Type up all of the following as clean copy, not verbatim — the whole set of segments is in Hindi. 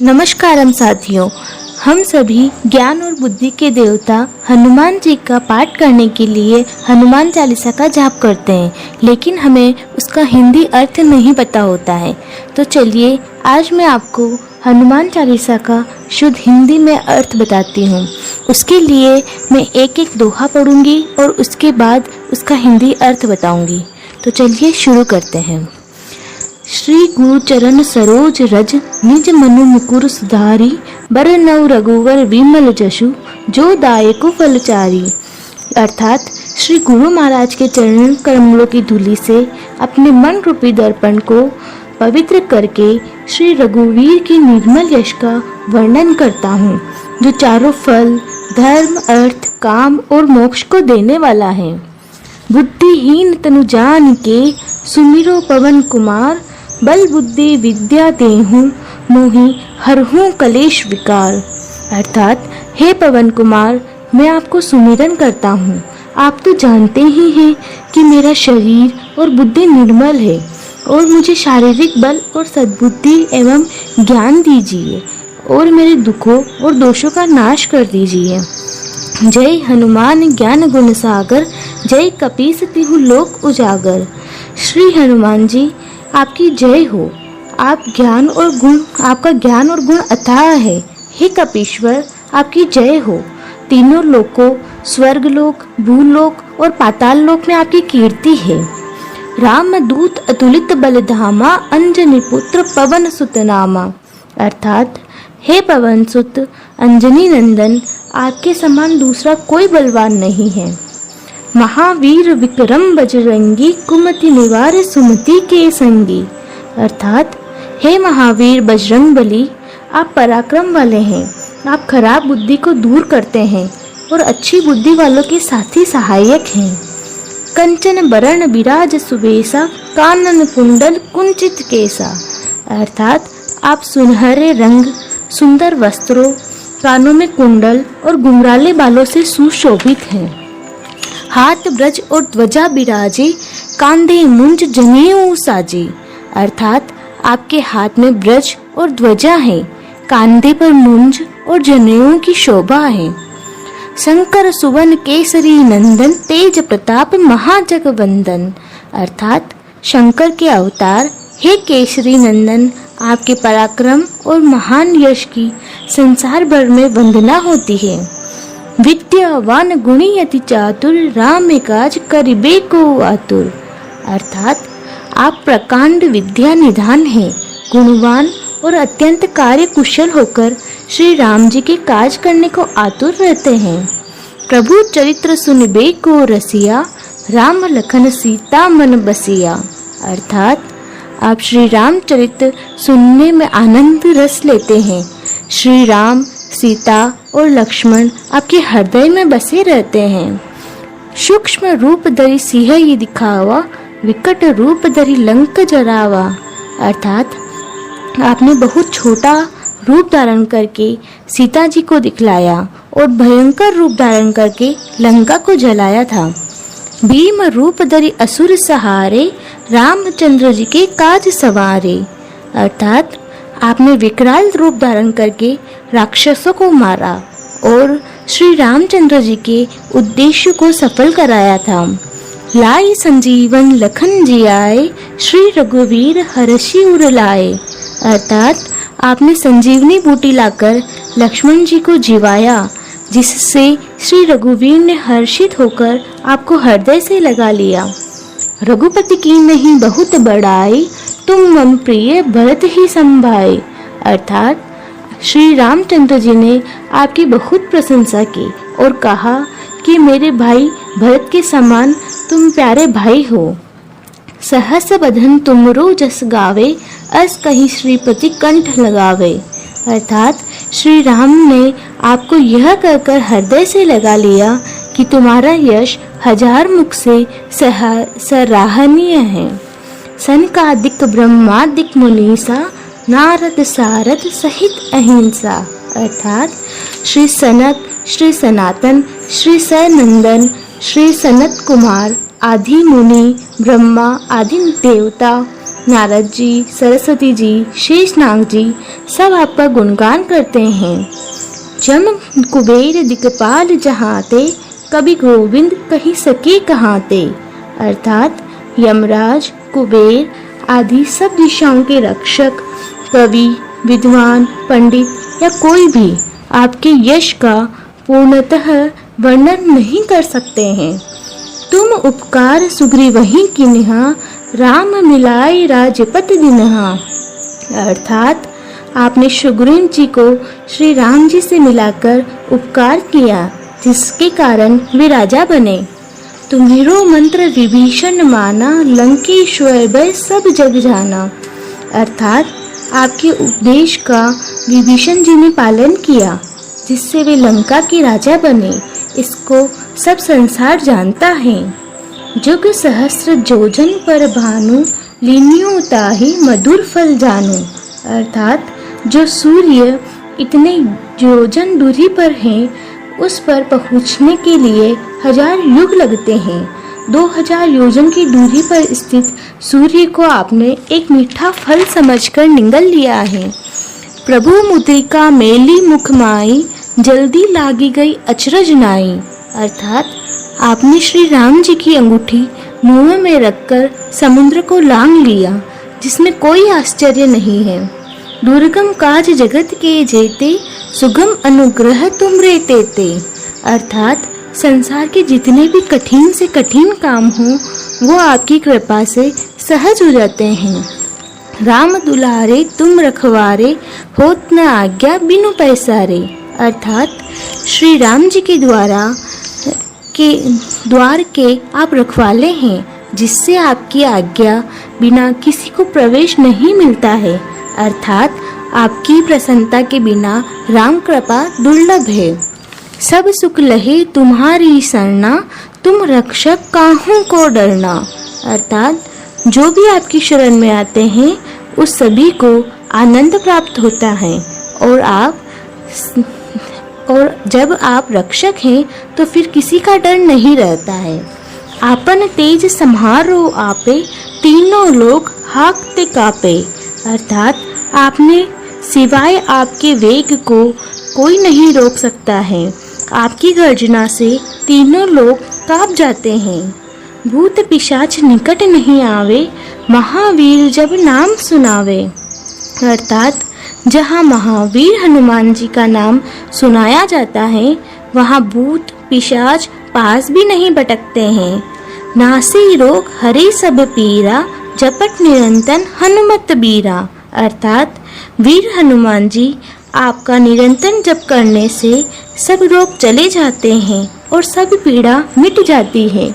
नमस्कारम साथियों, हम सभी ज्ञान और बुद्धि के देवता हनुमान जी का पाठ करने के लिए हनुमान चालीसा का जाप करते हैं, लेकिन हमें उसका हिंदी अर्थ नहीं पता होता है। तो चलिए आज मैं आपको हनुमान चालीसा का शुद्ध हिंदी में अर्थ बताती हूँ। उसके लिए मैं एक एक दोहा पढ़ूंगी और उसके बाद उसका हिंदी अर्थ बताऊंगी। तो चलिए शुरू करते हैं। श्री गुरु चरण सरोज रज निज मनु मुकुर सुधारी बरनउँ रघुवर विमल जसु जो दायको फलचारी। अर्थात श्री गुरु महाराज के चरण कमलों की धूलि से अपने मन रूपी दर्पण को पवित्र करके श्री रघुवीर की निर्मल यश का वर्णन करता हूँ, जो चारों फल धर्म अर्थ काम और मोक्ष को देने वाला है। बुद्धिहीन तनु जान के सुमिरो पवन कुमार बल बुद्धि विद्या देहूँ मोहि हरहूँ कलेश विकार। अर्थात हे पवन कुमार, मैं आपको सुमिरन करता हूँ। आप तो जानते ही हैं कि मेरा शरीर और बुद्धि निर्मल है और मुझे शारीरिक बल और सद्बुद्धि एवं ज्ञान दीजिए और मेरे दुखों और दोषों का नाश कर दीजिए। जय हनुमान ज्ञान गुण सागर, जय कपीस तिहु लोक उजागर। श्री हनुमान जी आपकी जय हो। आपका ज्ञान और गुण अथाह है। हे कपीश्वर, आपकी जय हो। तीनों लोकों स्वर्गलोक, भूलोक और पाताल लोक में आपकी कीर्ति है। राम दूत अतुलित बलधामा अंजनी पुत्र पवन सुत नामा। अर्थात हे पवन सुत अंजनी नंदन, आपके समान दूसरा कोई बलवान नहीं है। महावीर विक्रम बजरंगी कुमति निवार सुमति के संगी। अर्थात हे महावीर बजरंग बली, आप पराक्रम वाले हैं। आप खराब बुद्धि को दूर करते हैं और अच्छी बुद्धि वालों के साथी सहायक हैं। कंचन बरण बिराज सुबेसा कानन कुंडल कुंचित केसा। अर्थात आप सुनहरे रंग, सुंदर वस्त्रों, कानों में कुंडल और घुंघराले बालों से सुशोभित हैं। हाथ ब्रज और ध्वजा बिराजे कांधे मुंज जनेऊ साजे। अर्थात आपके हाथ में ब्रज और ध्वजा है, कांधे पर मुंज और जनेऊ की शोभा है। शंकर सुवन केसरी नंदन तेज प्रताप महाजगवंदन। अर्थात शंकर के अवतार हे केसरी नंदन, आपके पराक्रम और महान यश की संसार भर में वंदना होती है। विद्यावान गुणी अति चातुर राम काज करिबे को आतुर। अर्थात आप प्रकांड विद्या निधान हैं, गुणवान और अत्यंत कार्य कुशल होकर श्री राम जी के काज करने को आतुर रहते हैं। प्रभु चरित्र सुनबे को रसिया राम लखन सीता मन बसिया। अर्थात आप श्री राम चरित्र सुनने में आनंद रस लेते हैं। श्री राम, सीता और लक्ष्मण आपके हृदय में बसे रहते हैं। सूक्ष्म रूप धरि सिंह दिखावा विकट रूप धरि लंक जरावा। अर्थात आपने बहुत छोटा रूप धारण करके सीता जी को दिखलाया और भयंकर रूप धारण करके लंका को जलाया था। भीम रूप धरि असुर सहारे रामचंद्र जी के काज सवारे। अर्थात आपने विकराल रूप धारण करके राक्षसों को मारा और श्री रामचंद्र जी के उद्देश्य को सफल कराया था। लाई संजीवन लखन जियाए श्री रघुवीर हर्षि उर लाए। अर्थात आपने संजीवनी बूटी लाकर लक्ष्मण जी को जिवाया, जिससे श्री रघुवीर ने हर्षित होकर आपको हृदय से लगा लिया। रघुपति की नहीं बहुत बड़ाई तुम मम प्रिय भरत ही संभाए। अर्थात श्री रामचंद्र जी ने आपकी बहुत प्रशंसा की और कहा कि मेरे भाई भरत के समान तुम प्यारे भाई हो। सहस बधन तुमरो जस गावे अस कहीं श्रीपति कंठ लगावे। अर्थात श्री राम ने आपको यह कहकर हृदय से लगा लिया कि तुम्हारा यश हजार मुख से सराहनीय है। सनकादिक ब्रह्मादिक मुनीसा नारद सारद सहित अहिंसा। अर्थात श्री सनक, श्री सनातन, श्री सनंदन, श्री सनत कुमार आदि मुनि, ब्रह्मा आदि देवता, नारद जी, सरस्वती जी, शेषनाग जी सब आपका गुणगान करते हैं। जम कुबेर दिक्पाल जहाते, कवि गोविंद कही सके कहाते। अर्थात यमराज, कुबेर आदि सब दिशाओं के रक्षक, कवि, विद्वान, पंडित या कोई भी आपके यश का पूर्णतः वर्णन नहीं कर सकते हैं। तुम उपकार सुग्रीवहि किन्हा, राम मिलाए राजपत दिन्हा। अर्थात आपने सुग्रीव जी को श्री राम जी से मिलाकर उपकार किया, जिसके कारण वे राजा बने। तुम्हिरो मंत्र विभीषण माना, लंकेश्वर भय सब जग जाना। अर्थात आपके उपदेश का विभीषण जी ने पालन किया, जिससे वे लंका के राजा बने। इसको सब संसार जानता है। जुग सहस्र जोजन पर भानु, लीनियो ताहि मधुर फल जानु। अर्थात जो सूर्य इतने योजन दूरी पर हैं, उस पर पहुंचने के लिए 1000 युग लगते हैं। 2000 योजन की दूरी पर स्थित सूर्य को आपने एक मीठा फल समझकर निगल लिया है। प्रभु मुद्रिका मेली मुख माई, जल्दी लागी गई अचरज नाई। अर्थात आपने श्री राम जी की अंगूठी मुंह में रखकर समुद्र को लांघ लिया, जिसमें कोई आश्चर्य नहीं है। दुर्गम काज जगत के जेते, सुगम अनुग्रह तुमरे तेते। अर्थात संसार के जितने भी कठिन से कठिन काम हो, वो आपकी कृपा से सहज हो जाते हैं। राम दुलारे तुम रखवारे, होत न आज्ञा बिनु पैसारे। अर्थात श्री राम जी के द्वार के आप रखवाले हैं, जिससे आपकी आज्ञा बिना किसी को प्रवेश नहीं मिलता है। अर्थात आपकी प्रसन्नता के बिना राम कृपा दुर्लभ है। सब सुख लहे तुम्हारी शरणा, तुम रक्षक काहू को डरना। अर्थात जो भी आपकी शरण में आते हैं, उस सभी को आनंद प्राप्त होता है। और जब आप रक्षक हैं, तो फिर किसी का डर नहीं रहता है। आपन तेज सम्हारो आपे, तीनों लोग हाकते कापे। अर्थात आपने सिवाय आपके वेग को कोई नहीं रोक सकता है। आपकी गर्जना से तीनों लोग कांप जाते हैं। भूत पिशाच निकट नहीं आवे, महावीर जब नाम सुनावे। अर्थात जहाँ महावीर हनुमान जी का नाम सुनाया जाता है, वहाँ भूत पिशाच पास भी नहीं भटकते हैं। नासी रोग हरे सब पीरा, जपट निरंतर हनुमत बीरा। अर्थात वीर हनुमान जी आपका निरंतर जप करने से सब रोग चले जाते हैं और सब पीड़ा मिट जाती है।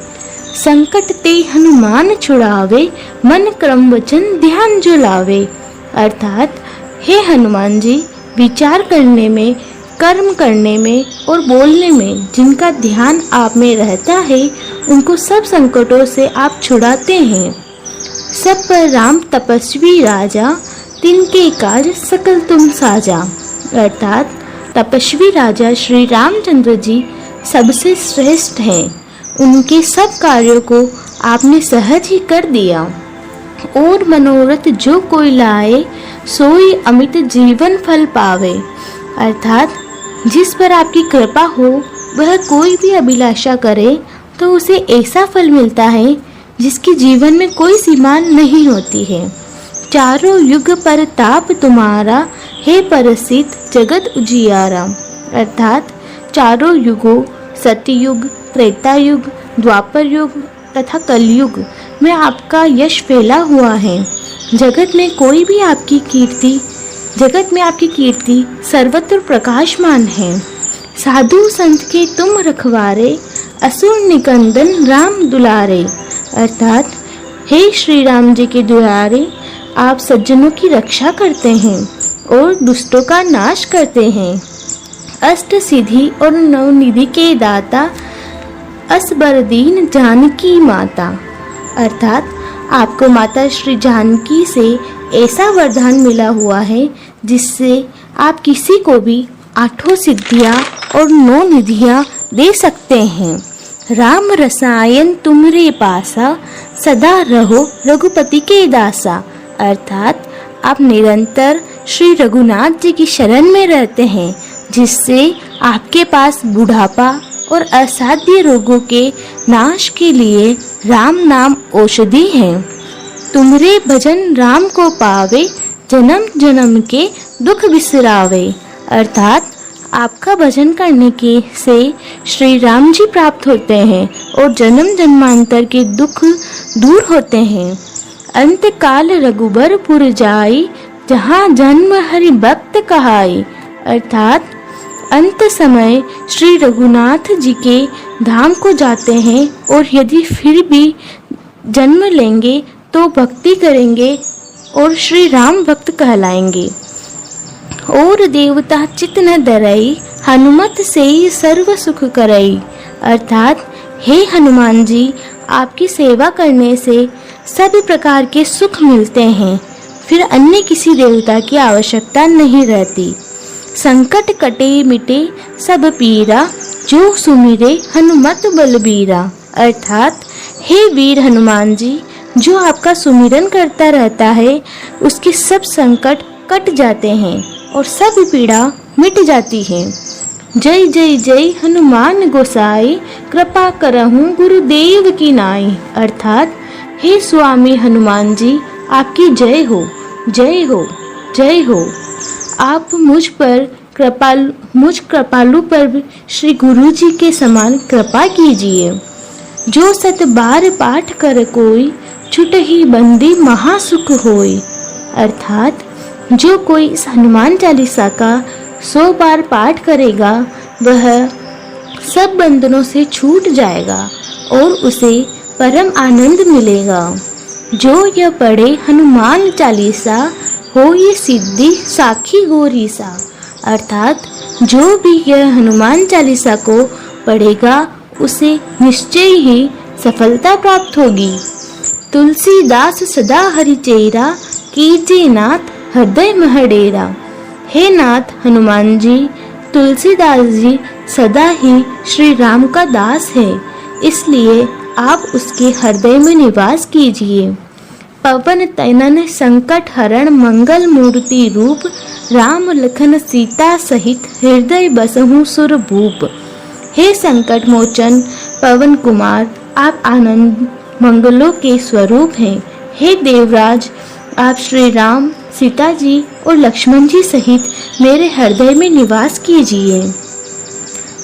संकट ते हनुमान छुड़ावे, मन क्रम वचन ध्यान जो लावे। अर्थात हे हनुमान जी, विचार करने में, कर्म करने में और बोलने में जिनका ध्यान आप में रहता है, उनको सब संकटों से आप छुड़ाते हैं। सब पर राम तपस्वी राजा, तिनके काज सकल तुम साजा। अर्थात तपस्वी राजा श्री रामचंद्र जी सबसे श्रेष्ठ हैं। उनके सब कार्यों को आपने सहज ही कर दिया। और मनोरथ जो कोई लाए, सोई अमित जीवन फल पावे। अर्थात जिस पर आपकी कृपा हो, वह कोई भी अभिलाषा करे तो उसे ऐसा फल मिलता है जिसकी जीवन में कोई सीमा नहीं होती है। चारों युग पर ताप तुम्हारा, हे परसित जगत उजियारा। अर्थात चारों युगों, सतयुग, त्रेतायुग, द्वापर युग तथा कलयुग में आपका यश फैला हुआ है। जगत में आपकी कीर्ति सर्वत्र प्रकाशमान है। साधु संत के तुम रखवारे, असुर निकंदन राम दुलारे। अर्थात हे श्री राम जी के दुलारे, आप सज्जनों की रक्षा करते हैं और दुष्टों का नाश करते हैं। अष्ट सिद्धि और नवनिधि के दाता, असबरदीन जानकी माता। अर्थात आपको माता श्री जानकी से ऐसा वरदान मिला हुआ है, जिससे आप किसी को भी 8 सिद्धियाँ और 9 निधियाँ दे सकते हैं। राम रसायन तुम्हारे पासा, सदा रहो रघुपति के दासा। अर्थात आप निरंतर श्री रघुनाथ जी की शरण में रहते हैं, जिससे आपके पास बुढ़ापा और असाध्य रोगों के नाश के लिए राम नाम औषधि है। तुम्हारे भजन राम को पावे, जन्म जन्म के दुख बिसरावे। अर्थात आपका भजन करने के से श्री राम जी प्राप्त होते हैं और जन्म जन्मांतर के दुख दूर होते हैं। अंत काल रघुबरपुर जाई, जहाँ जन्म हरि भक्त कहाई। अर्थात अंत समय श्री रघुनाथ जी के धाम को जाते हैं और यदि फिर भी जन्म लेंगे तो भक्ति करेंगे और श्री राम भक्त कहलाएंगे। और देवता चित न डरई, हनुमत से ही सर्व सुख करई। अर्थात हे हनुमान जी, आपकी सेवा करने से सभी प्रकार के सुख मिलते हैं, फिर अन्य किसी देवता की आवश्यकता नहीं रहती। संकट कटे मिटे सब पीरा, जो सुमिरे हनुमत बलबीरा। अर्थात हे वीर हनुमान जी, जो आपका सुमिरन करता रहता है उसके सब संकट कट जाते हैं और सब पीड़ा मिट जाती है। जय जय जय हनुमान गोसाई, कृपा करहूँ गुरुदेव की नाई। अर्थात हे स्वामी हनुमान जी, आपकी जय हो, जय हो, जय हो। आप मुझ कृपालु पर श्री गुरु जी के समान कृपा कीजिए। जो सत बार पाठ कर कोई, छुट ही बंदी महासुख होई। अर्थात जो कोई इस हनुमान चालीसा का 100 बार पाठ करेगा, वह सब बंधनों से छूट जाएगा और उसे परम आनंद मिलेगा। जो यह पढ़े हनुमान चालीसा, हो ये सिद्धि साखी गोरीसा। अर्थात जो भी यह हनुमान चालीसा को पढ़ेगा, उसे निश्चय ही सफलता प्राप्त होगी। तुलसीदास सदा हरि चेरा, कीजे नाथ हृदय महडेरा। हे नाथ हनुमान जी, तुलसीदास जी सदा ही श्री राम का दास है, इसलिए आप उसके हृदय में निवास कीजिए। पवन तनन संकट हरण, मंगल मूर्ति रूप, राम लखन सीता सहित हृदय बसहु सुर भूप। हे संकट मोचन पवन कुमार, आप आनंद मंगलों के स्वरूप हैं। हे देवराज, आप श्री राम, सीता जी और लक्ष्मण जी सहित मेरे हृदय में निवास कीजिए।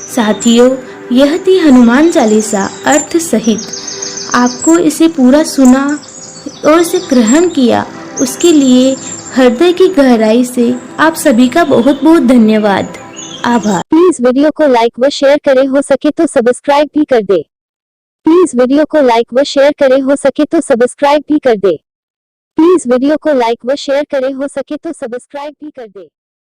साथियों, यह थी हनुमान चालीसा अर्थ सहित। आपको इसे पूरा सुना और इसे ग्रहण किया, उसके लिए हृदय की गहराई से आप सभी का बहुत बहुत धन्यवाद, आभार। प्लीज वीडियो को लाइक व शेयर करें, हो सके तो सब्सक्राइब भी कर दे। प्लीज वीडियो को लाइक व शेयर करें, हो सके तो सब्सक्राइब भी कर दे। प्लीज वीडियो को लाइक व शेयर करें, हो सके तो सब्सक्राइब भी कर दे।